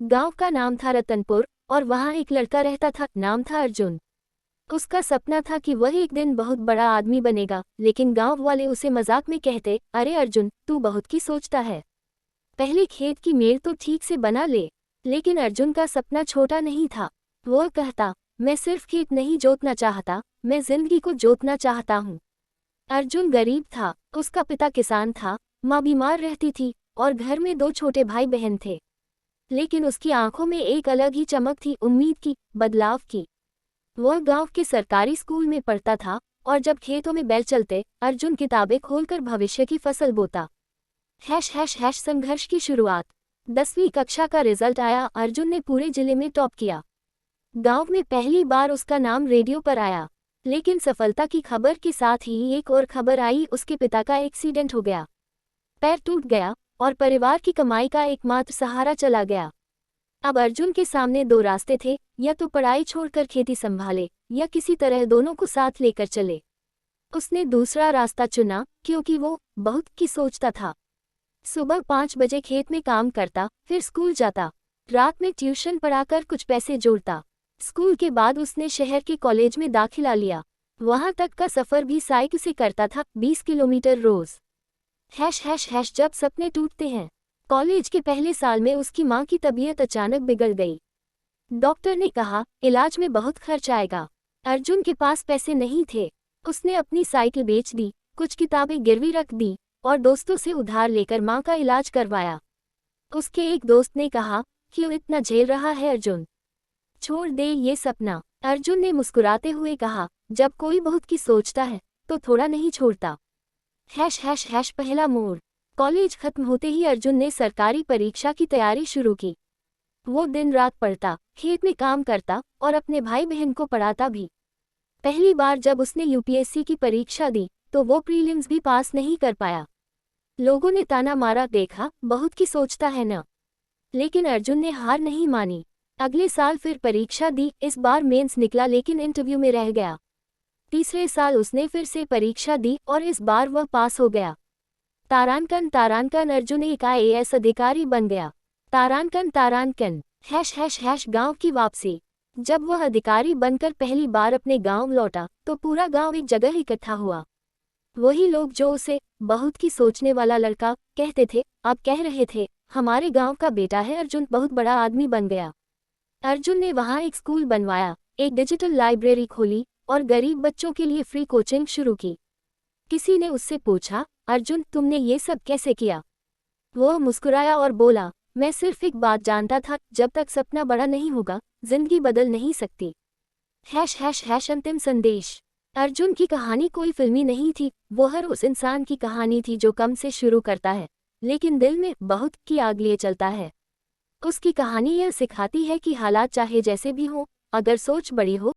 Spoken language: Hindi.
गांव का नाम था रतनपुर और वहां एक लड़का रहता था, नाम था अर्जुन। उसका सपना था कि वह एक दिन बहुत बड़ा आदमी बनेगा, लेकिन गांव वाले उसे मजाक में कहते, अरे अर्जुन, तू बहुत की सोचता है, पहले खेत की मेड़ तो ठीक से बना ले। लेकिन अर्जुन का सपना छोटा नहीं था। वो कहता, मैं सिर्फ खेत नहीं जोतना चाहता, मैं जिंदगी को जोतना चाहता हूँ। अर्जुन गरीब था, उसका पिता किसान था, माँ बीमार रहती थी और घर में 2 छोटे भाई बहन थे। लेकिन उसकी आंखों में एक अलग ही चमक थी, उम्मीद की, बदलाव की। वह गांव के सरकारी स्कूल में पढ़ता था और जब खेतों में बैल चलते, अर्जुन किताबें खोलकर भविष्य की फसल बोता। संघर्ष की शुरुआत। 10वीं कक्षा का रिजल्ट आया, अर्जुन ने पूरे जिले में टॉप किया। गांव में पहली बार उसका नाम रेडियो पर आया। लेकिन सफलता की खबर के साथ ही एक और खबर आई, उसके पिता का एक्सीडेंट हो गया, पैर टूट गया और परिवार की कमाई का एकमात्र सहारा चला गया। अब अर्जुन के सामने 2 रास्ते थे, या तो पढ़ाई छोड़कर खेती संभाले या किसी तरह दोनों को साथ लेकर चले। उसने दूसरा रास्ता चुना क्योंकि वो बहुत की सोचता था। सुबह 5 बजे खेत में काम करता, फिर स्कूल जाता, रात में ट्यूशन पढ़ाकर कुछ पैसे जोड़ता। स्कूल के बाद उसने शहर के कॉलेज में दाखिला लिया। वहां तक का सफर भी साइकिल से करता था, 20 किलोमीटर रोज। जब सपने टूटते हैं। कॉलेज के पहले साल में उसकी मां की तबीयत अचानक बिगड़ गई। डॉक्टर ने कहा, इलाज में बहुत खर्च आएगा। अर्जुन के पास पैसे नहीं थे। उसने अपनी साइकिल बेच दी, कुछ किताबें गिरवी रख दी और दोस्तों से उधार लेकर मां का इलाज करवाया। उसके एक दोस्त ने कहा, क्यों इतना झेल रहा है अर्जुन, छोड़ दे ये सपना। अर्जुन ने मुस्कुराते हुए कहा, जब कोई बहुत की सोचता है तो थोड़ा नहीं छोड़ता। पहला मोड़। कॉलेज खत्म होते ही अर्जुन ने सरकारी परीक्षा की तैयारी शुरू की। वो दिन रात पढ़ता, खेत में काम करता और अपने भाई बहन को पढ़ाता भी। पहली बार जब उसने यूपीएससी की परीक्षा दी तो वो प्रीलिम्स भी पास नहीं कर पाया। लोगों ने ताना मारा, देखा बहुत की सोचता है न। लेकिन अर्जुन ने हार नहीं मानी। अगले साल फिर परीक्षा दी, इस बार मेंस निकला लेकिन इंटरव्यू में रह गया। तीसरे साल उसने फिर से परीक्षा दी और इस बार वह पास हो गया। तारांकन अर्जुन एक IAS अधिकारी बन गया। तारांकन। गांव की वापसी। जब वह अधिकारी बनकर पहली बार अपने गांव लौटा तो पूरा गांव एक जगह इकट्ठा हुआ। वही लोग जो उसे बहुत की सोचने वाला लड़का कहते थे, अब कह रहे थे, हमारे गांव का बेटा है अर्जुन, बहुत बड़ा आदमी बन गया। अर्जुन ने वहां एक स्कूल बनवाया, एक डिजिटल लाइब्रेरी खोली और गरीब बच्चों के लिए फ्री कोचिंग शुरू की। किसी ने उससे पूछा, अर्जुन तुमने ये सब कैसे किया? वो मुस्कुराया और बोला, मैं सिर्फ एक बात जानता था, जब तक सपना बड़ा नहीं होगा जिंदगी बदल नहीं सकती। अंतिम संदेश। अर्जुन की कहानी कोई फिल्मी नहीं थी, वो हर उस इंसान की कहानी थी जो कम से शुरू करता है लेकिन दिल में बहुत की आग लिए चलता है। उसकी कहानी यह सिखाती है कि हालात चाहे जैसे भी हो, अगर सोच बड़ी हो